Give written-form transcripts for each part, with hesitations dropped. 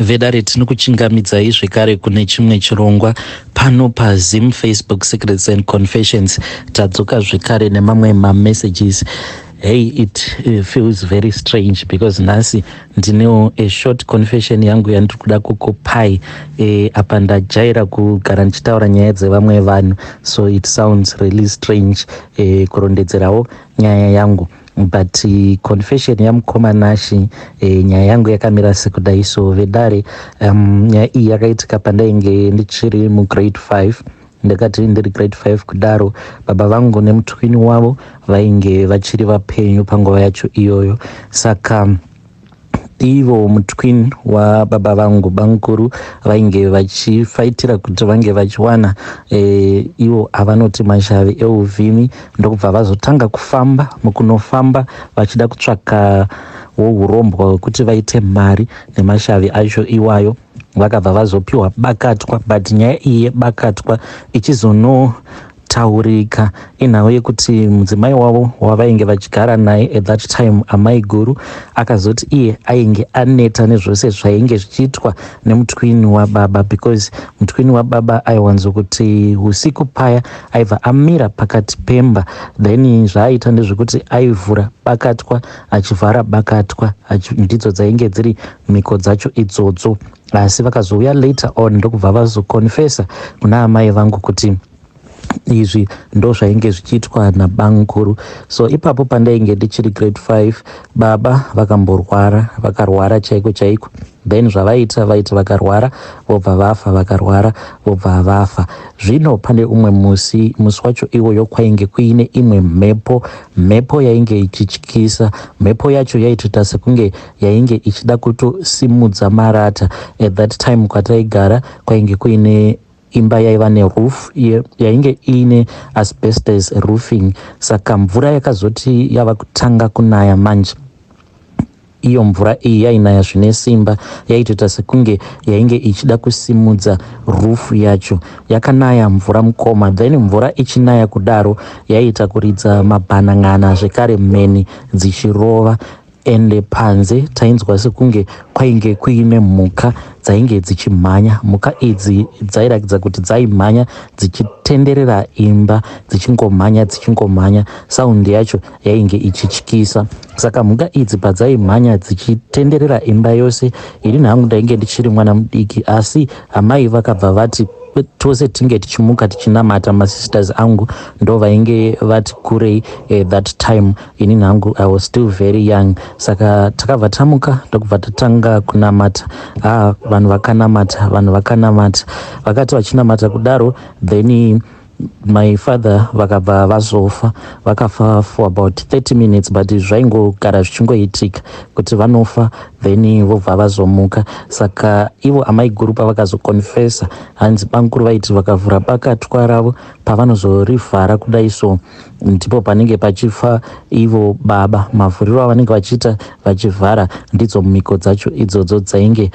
Vedare tinokuchingamidzai zvekare kune chimwe chirongwa pano paZim Facebook Secrets and Confessions. Tadzoka zvekare nemamwe messages. Hey, it feels very strange because nhasi ndinewo a short confession yangu yandiri kuda kukupai apa ndajaira kugara ndichitaura nyaya dzevamwe vanhu, so it sounds really strange kurondedzerawo nyaya yangu. But confession yaMukoma Nashey, nyaya yangu yakamira sekudai. So vedare nyaya iyi yakaitika pandainge ndichiri mugrade 5. Ndakati ndiri grade 5 kudaro baba vangu nemutswini wavo vainge vachiri vapenyu panguva yacho iyoyo. Saka ivo mutswini wababa vangu bankuru vainge vachifaitira kuti vange vachiwana ivo avanoti mashavi euvhimi, ndokubva vazotanga kufamba. Mukunofamba vachida kutsvaka urombo hwekuti vaite mari nemashavi acho iwayo, vakabva vazopiwa bakatwa. But nyaya iyi yebakatwa ichizonotaurika inhau yekuti mudzimai wavo wavainge vachigara naye at that time, amai guru, akazoti iye ainge aneta nezvose zvainge zvichiitwa nemutswini wababa, because mutswini wababa aiwanzokuti usiku paya aibva amira pakati pemba, then zvaaita ndezvekuti aivhura bakatwa achivhara bakatwa, ndidzo dzainge dziri mhiko dzacho idzodzo. Asi vakazouya later on ndokubva vazokonfesa kuna amai vangu kuti izvi ndo zvainge zvichiitwa nabankuru. So ipapo pandainge ndichiri grade 5 baba vakamborwara, vakarwara chaiko chaiko. Then zvavaita vakarwara vobva vafa, vakarwara vobva vafa. Zvino pane umwe musi wacho iwoyo kwainge kuine imwe mhepo yainge ichityisa. Mhepo yacho yaitoita sekunge yainge ichida kutosimudza marata. At that time kwataigara kwainge kuine imba yaiva neroof yainge ine asbestos roofing. Saka mvura yakazoti yava kutanga kunaya manje. Iyo mvura iyi yainaya zvine simba, yaitoita sekunge yainge ichida kusimudza roof yacho. Yakanaya mvura mukoma, then mvura ichinaya kudaro yaita kuridza mabhanan'ana zvekare mheni dzichirova. Ende panze tainzwa sekunge kwainge kuine mhuka dzainge dzichimhanya. Mhuka idzi dzairatidza kuti dzaimhanya dzichitenderera imba, dzichingomhanya. Saundi yacho yainge ichityisa. Saka mhuka idzi padzaimhanya dzichitenderera imba yose, ini nhangu ndainge ndichiri mwana mudiki, asi amai vakabva vati tose tinge tichimuka tichinamata. Masisters angu ndo vainge vati kurei that time, ini nhangu I was still very young. Saka takabva tamuka ndokubva tatanga kunamata. Vanhu vakanamata vakati vachinamata kudaro, then my father vakabva vazofa. Vakafa for about 30 minutes, but zvaingogara zvichingoitika kuti vanofa, then vobva vazomuka. Saka ivo amai guru pavakazokonfesa, hanzi bankuru vaiti vakavhura bakatwa ravo, pavanozorivhara kudai so ndipo panenge pachifa ivo baba. Mavhuriro avanenge vachiita vachivhara ndidzo mhiko dzacho idzodzo dzainge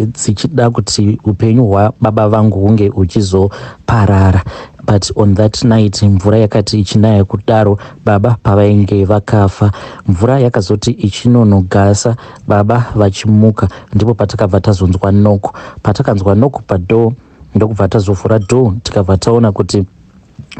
dzichida kuti upenyu hwababa vangu hunge huchizoparara. But on that night mvura yakati ichinaya kudaro baba pavainge vakafa. Mvura yakazoti ichinonogasa baba vachimuka, ndipo patakabva tazonzwa noko. Patakanzwa noko padoo ndokubva tazovhura dhoo, tikabva taona kuti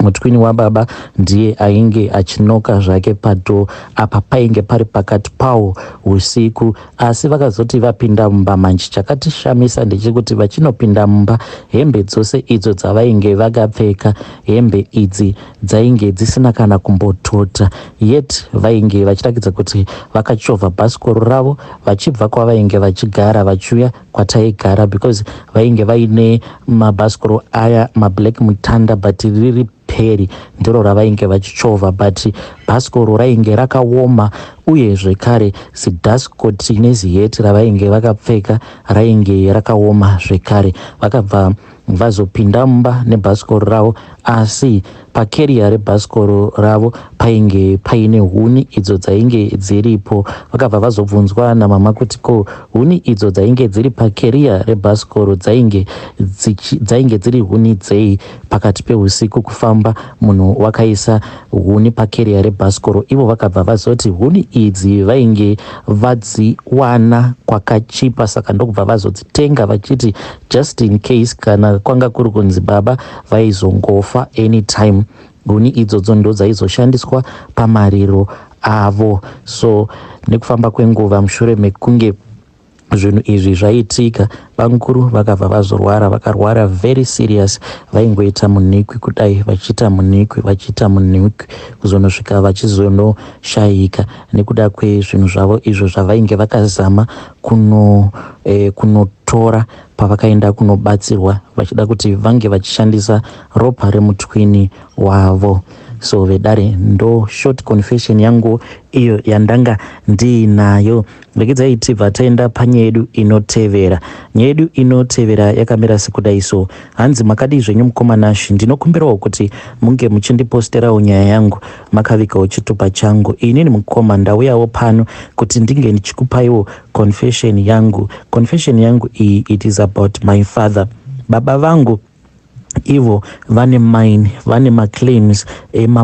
mutswini wababa ndiye ainge achinoka zvake padhoo. Apa painge pari pakati pawo usiku, asi vakazoti vapinda mumba manje. Chakatishamisa ndechekuti vachinopinda mumba, hembe dzose idzo dzavainge vakapfeka, hembe idzi dzainge dzisina kana kumbotota, yet vainge vachiratidza kuti vakachovha bhasikoro ravo vachibva kwavainge vachigara vachiuya kwataigara, because vainge vaine mabhasikoro aya mablack mutanda, but riri peri ndiro ravainge vachichovha. But bhasikoro rainge rakaoma, uye zvekare zidhasikoti neziheti ravainge vakapfeka rainge rakaoma zvekare. Vakabva vazopinda mumba nebhasikoro ravo, asi pakeriya rebhasikoro ravo painge paine huni idzo dzainge dziripo. Vakabva vazobvunzwa namama kuti ko huni idzo dzainge dziri pakeriya rebhasikoro dzainge dziri huni dzei? Pakati peusiku kufamba munhu wakaisa huni pakeriya rebhasikoro. Ivo vakabva vazoti huni idzi vainge vadziwana kwakachipa, saka ndokubva vazodzitenga vachiti just in case kana kwanga kuri kunzi baba vaizongofa anytime, huni idzodzo ndo dzaizoshandiswa pamariro avo. So nekufamba kwenguva mushure mekunge zvinhu izvi zvaitika, bamukuru vakabva vazorwara, vakarwara very serious. Vaingoita munhikwi kudai, vachiita munhikwi kuzonosvika vachizonoshayika nekuda kwezvinhu zvavo izvo zvavainge vakazama kunotora pavakaenda kunobatsirwa, vachida kuti vange vachishandisa ropa remutswini wavo. So vedare ndo short confession yangu iyo yandanga ndiinayo. Regai tibva taenda panyaya yedu inotevera. Nyaya yedu inotevera yakamira sekudai. So hanzi makadi zvenyu Mukoma Nashey, ndinokumbirawo kuti munge muchindiposterawo nyaya yangu makavikawo chitupa changu. Inini Mukoma ndauyawo pano kuti ndinge ndichikupaiwo confession yangu. Confession yangu iyi, it is about my father. Baba vangu ivo vane mine, vane maclaims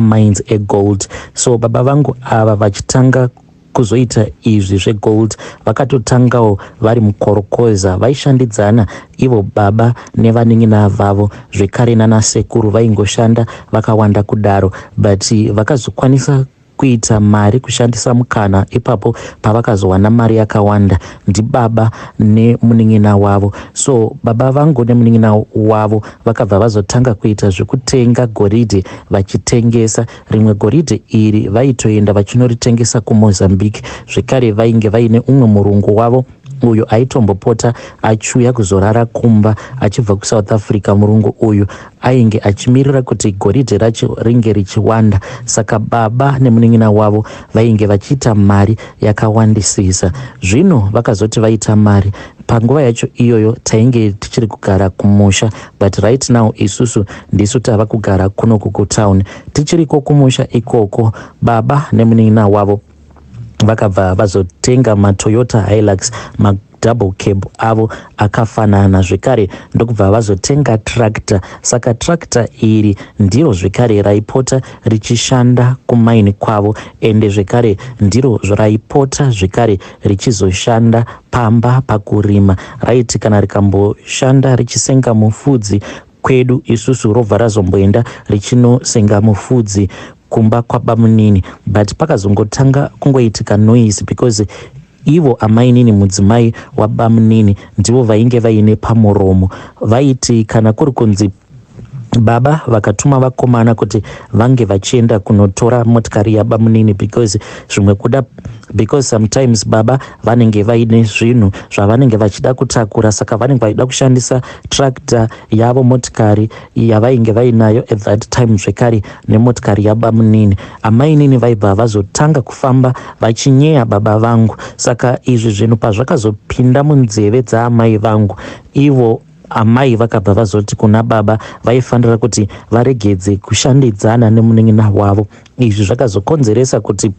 mines egold. So baba vangu ava vachitanga kuzoita izvi zvegold vakatotangawo vari mukorokoza, vaishandidzana ivo baba nevanin'ina vavo, zvekare nanasekuru vaingoshanda vakawanda kudaro, but vakazokwanisa kuita mari kushandisa mukana ipapo pavakazowana mari yakawanda ndibaba nemunin'ina wavo. So baba vangu nemunin'ina wavo vakabva vazotanga kuita zvekutenga goridhe vachitengesa. Rimwe goridhe iri vaitoenda vachinoritengesa kuMozambique. Zvekare vainge vaine umwe murungu wavo uyo aitombopota achiuya kuzorara kumba achibva kuSouth Africa. Murungu uyu ainge achimirira kuti goridhe racho ringe richiwanda, saka baba nemunin'ina wavo vainge vachiita mari yakawandisisa. Zvino vakazoti vaita mari. Panguva yacho iyoyo tainge tichiri kugara kumusha, but right now isusu ndisu tava kugara kunoku kutown. Tichiriko kumusha ikoko, baba nemunin'ina wavo vakabva vazotenga maToyota Hilux, double cab avo akafanana. Zvekare ndokubva vazotenga tractor. Saka tractor iri ndiro zvekare raipota richishanda kumaini kwavo, ende zvekare ndiro raipota zvekare richizoshanda pamba pakurima. Raiti kana rikamboshanda richisenga mufudzi kwedu isusu robva razomboenda richinosenga mufudzi kumba kwabamunini, but pakazongotanga kungoitika noise because ivo amainini mudzimai wabamunini ndivo vainge vaine pamuromo. Vaiti kana kuri kunzi baba vakatuma vakomana kuti vange vachienda kunotora motikari yabamunini because zvimwe kuda, because sometimes baba vanenge vaine zvinhu zvavanenge vachida kutakura, saka vanenge vaida kushandisa tractor yavo, motikari yavainge vainayo at that time, zvekare nemotikari yabamunini. Amainini vaibva vazotanga kufamba vachinyeya baba vangu. Saka izvi zvinhu pazvakazopinda munzeve dzaamai vangu, ivo amai vakabva vazoti kuna baba vaifanira kuti varegedze kushandidzana nemunin'ina wavo. Izvi zvakazokonzeresa kuti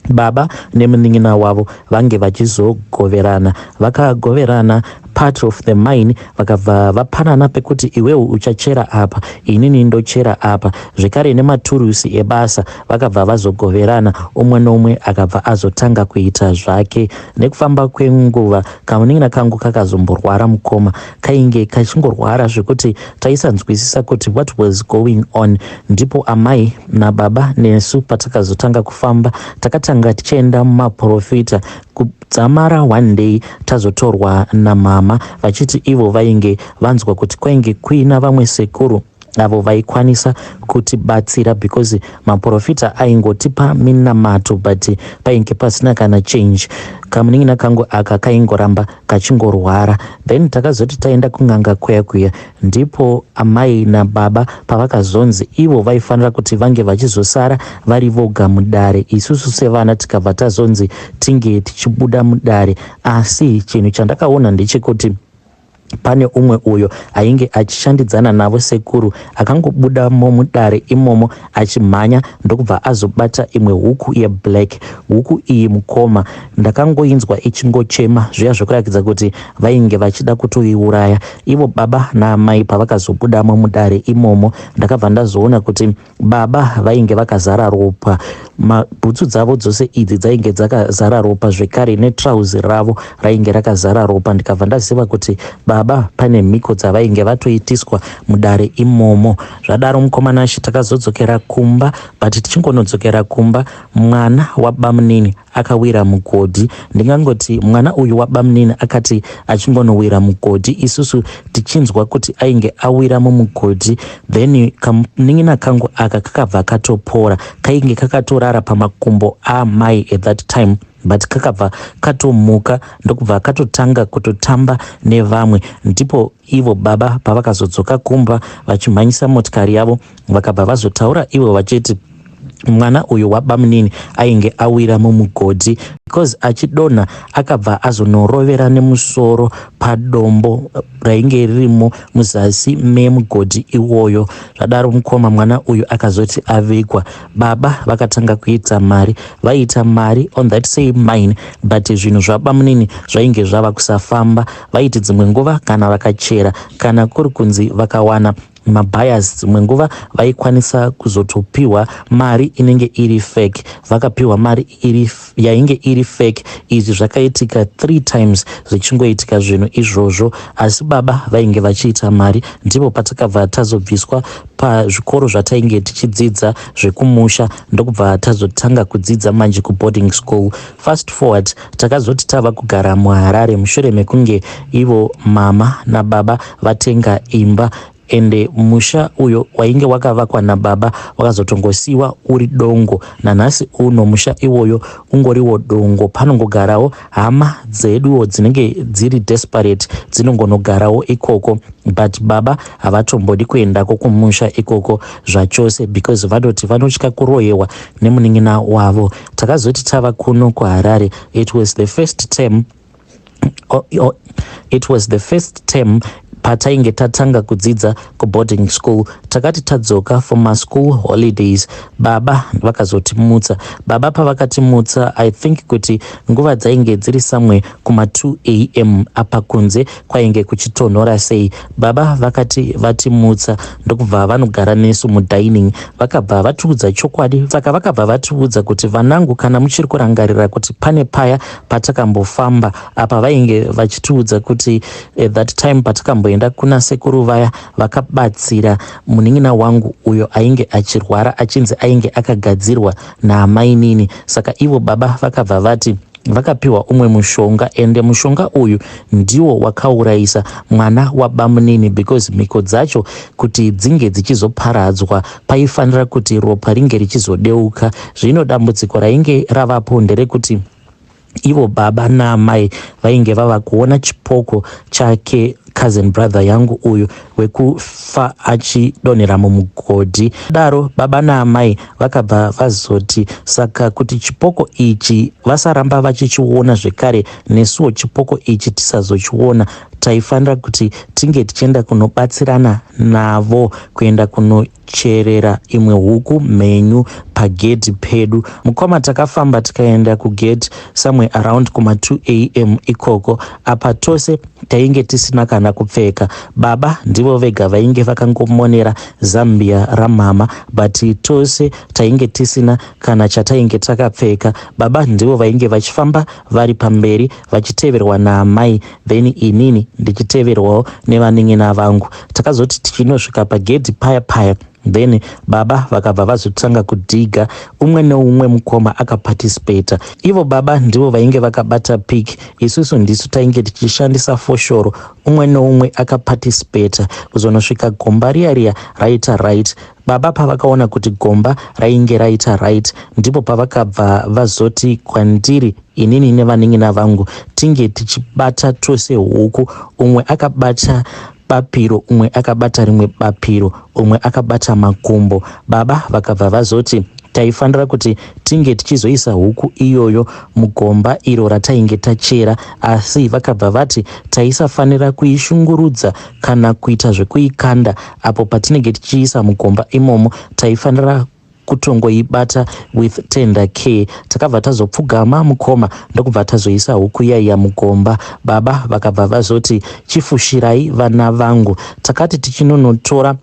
baba nemunin'ina wavo vange vachizogoverana. Vakagoverana part of the mine, vakabva vapanana pekuti iwewe uchachera apa, inini ndochera apa. Zvekare nematurusi ebasa vakabva vazogoverana, umwe nomwe akabva azotanga kuita zvake. Nekufamba kwenguva kamunin'ina kangu kakazomborwara Mukoma, kainge kachingorwara zvekuti taisanzwisisa kuti what was going on. Ndipo amai nababa nesu patakazotanga kufamba takatanga tichienda mumaprofita. Kudzamara one day tazotorwa namama vachiti ivo vainge vanzwa kuti kwainge kuina vamwe sekuru avo vaikwanisa kutibatsira because maprofita aingotipa minamato but painge pasina kana change. Kamunin'ina kangu aka kaingoramba kachingorwara. Then takazoti taenda kun'anga kuya ndipo amai nababa pavakazonzi ivo vaifanira kuti vange vachizosara vari voga mudare. Isusu sevana tikabva tazonzi tinge tichibuda mudare, asi chinhu chandakaona ndechekuti pane umwe uyo ainge achishandidzana navo sekuru akangobudamo mudare imomo achimhanya ndokubva azobata imwe huku yeblack. Huku iyi Mukoma ndakangoinzwa ichingochema zviya zvokurakidza kuti vainge vachida kutoiuraya. Ivo baba naamai pavakazobudamo mudare imomo ndakabva ndazoona kuti baba vainge vakazara ropa, mabhutsu dzavo dzose idzi dzainge dzakazara ropa, zvekare netrauzi ravo rainge rakazara ropa. Ndikabva ndaziva kuti baba pane mhiko dzavainge vatoitiswa mudare imomo. Zvadaro Mukoma Nashey takazodzokera kumba, but tichingonodzokera kumba mwana wabamunini akawira mugodhi. Ndingangoti mwana uyu wabamunini akati achingonowira mugodhi, isusu tichinzwa kuti ainge awira mumugodhi, then kamunin'ina kangu aka kakabva katopora, kainge kakatorara pamakumbo amai at that time, but kakabva katomuka ndokubva katotanga kutotamba nevamwe. Ndipo ivo baba pavakazodzoka kumba vachimhanyisa motikari yavo vakabva vazotaura ivo vachiti mwana uyu wabamunini ainge awira mumugodhi, because achidonha akabva azonorovera nemusoro padombo rainge ririmo muzasi memugodhi iwoyo. Zvadaro Mukoma mwana uyu akazoti avigwa. Baba vakatanga kuita mari, vaita mari on that same mine, but zvinhu zvabamunini zvainge zvava kusafamba. Vaiti dzimwe nguva kana vakachera kana kuri kunzi vakawana mabuyers, dzimwe nguva vaikwanisa kuzotopiwa mari inenge iri fake, vakapiwa mari yainge iri fake. Izvi zvakaitika 3 times zvichingoitika zvinhu izvozvo, asi baba vainge vachiita mari. Ndipo patakabva tazobviswa pazvikoro zvatainge tichidzidza zvekumusha ndokubva tazotanga kudzidza manje kuboarding school. Fast forward takazoti tava kugara muHarare mushure mekunge ivo mama nababa vatenga imba, ende musha uyo wainge wakavakwa nababa wakazotongosiwa uri dongo. Nanhasi uno musha iwoyo ungoriwo dongo, panongogarawo hama dzeduwo dzinenge dziri desperate dzinongonogarawo ikoko, but baba havatombodi kuendako kumusha ikoko zvachose because vanoti vanotya kuroyewa nemunin'ina wavo. Takazoti tava kuno kuHarare, it was the first term patainge tatanga kudzidza kuboarding school. Takati tadzoka for my school holidays, baba vakazotimutsa. Baba pavakatimutsa I think kuti nguva dzainge dziri somewhere kuma 2 am apa kunze kwainge kuchitonhora sei. Baba vakati vatimutsa ndokubva vanogara nesu mudining, vakabva vatiudza chokwadi. Saka vakabva vatiudza kuti vanangu, kana muchiri kurangarira kuti pane paya patakambofamba apa, vainge vachitiudza kuti at that time patakamboenda kuna sekuru vaya vakabatsira munin'ina wangu uyo ainge achirwara achinzi ainge akagadzirwa naamainini. Saka ivo baba vakabva vati vakapiwa umwe mushonga, ende mushonga uyu ndiwo wakaurayisa mwana wabamunini, because mhiko dzacho kuti dzinge dzichizoparadzwa paifanira kuti ropa ringe richizodeuka. Zvino dambudziko rainge ravapo nderekuti ivo baba naamai vainge vava kuona chipoko chake cousin brother yangu uyu wekufa achidonhera mumugodhi. Daro baba naamai vakabva vazoti saka kuti chipoko ichi vasaramba vachichiona zvekare, nesuwo chipoko ichi tisazochiona, taifanira kuti tinge tichienda kunobatsirana navo kuenda kunocherera imwe huku mhenyu pagedhi pedu. Mukoma takafamba tikaenda kugedhi somewhere around kuma 2 am ikoko. Apa tose tainge tisina kana kupfeka. Baba ndivo vega vainge vakangomonera zambia ramama, but tose tainge tisina kana chatainge takapfeka. Baba ndivo vainge vachifamba vari pamberi vachiteverwa naamai, then inini ndichiteverwawo nevanin'ina vangu. Takazoti tichinosvika pagedhi paya then baba vakabva vazotanga kudhiga, umwe neumwe Mukoma akaparticipata. Ivo baba ndivo vainge vakabata pik, isusu ndisu tainge tichishandisa foshoro. Umwe neumwe akaparticipata kuzonosvika gomba riya raita right. Baba pavakaona kuti gomba rainge raita right, ndipo pavakabva vazoti kwandiri inini nevanin'ina vangu tinge tichibata tose huku. Umwe akabata bapiro, umwe akabata rimwe bapiro, umwe akabata makumbo. Baba vakabva vazoti taifanira kuti tinge tichizoisa huku iyoyo mugomba iro ratainge tachera, asi vakabva vati taisafanira kuishungurudza kana kuita zvekuikanda. Apo patinenge tichiisa mugomba imomo taifanira kutongoibata with tender care. Takabva tazopfugama Mukoma ndokubva tazoisa huku iyaiya mugomba. Baba vakabva vazoti chifushirai vana vangu. Takati tichinonotora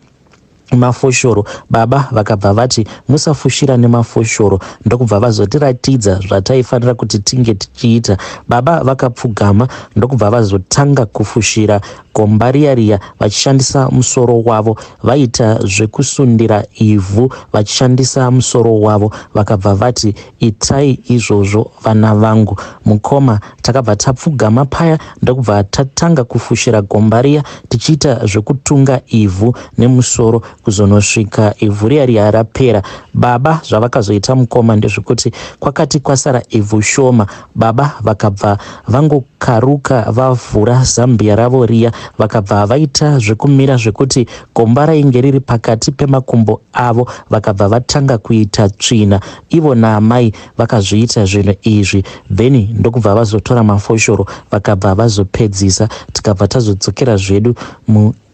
mafoshoro, baba vakabva vati musafushira nemafoshoro, ndokubva vazotiratidza zvataifanira kuti tinge tichiita. Baba vakapfugama ndokubva vazotanga kufushira gomba riya vachishandisa musoro wavo. Vaita zvekusundira ivhu vachishandisa musoro wavo. Vakabva vati itai izvozvo vana vangu. Mukoma takabva tapfugama paya ndokubva tatanga kufushira gomba riya tichiita zvekutunga ivhu nemusoro kuzonosvika ivhu riya rapera. Baba zvavakazoita Mukoma ndezvekuti kwakati kwasara ivhu shoma, baba vakabva vangokaruka vavhura zambia ravo riya, vakabva vaita zvekumira zvekuti gomba rainge riri pakati pemakumbo avo, vakabva vatanga kuita tsvina. Ivo naamai vakazviita zvinhu izvi, then ndokubva vazotora mafoshoro vakabva vazopedzisa. Tikabva tazodzokera zvedu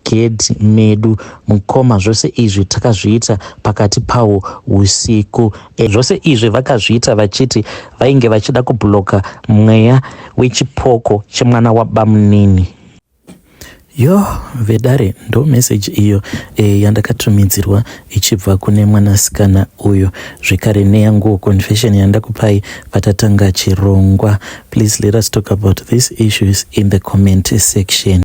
gedhi medu. Mukoma zvose izvi takazviita pakati pawo usiku. Zvose izvi vakazviita vachiti vainge vachida kubloka mweya wechipoko chemwana wabamunini. Yo vedare ndo message iyo yandakatumidzirwa ichibva kune mwanasikana uyo, zvekare neyangu confession yandakupai patatanga chirongwa. Please let us talk about these issues in the comment section.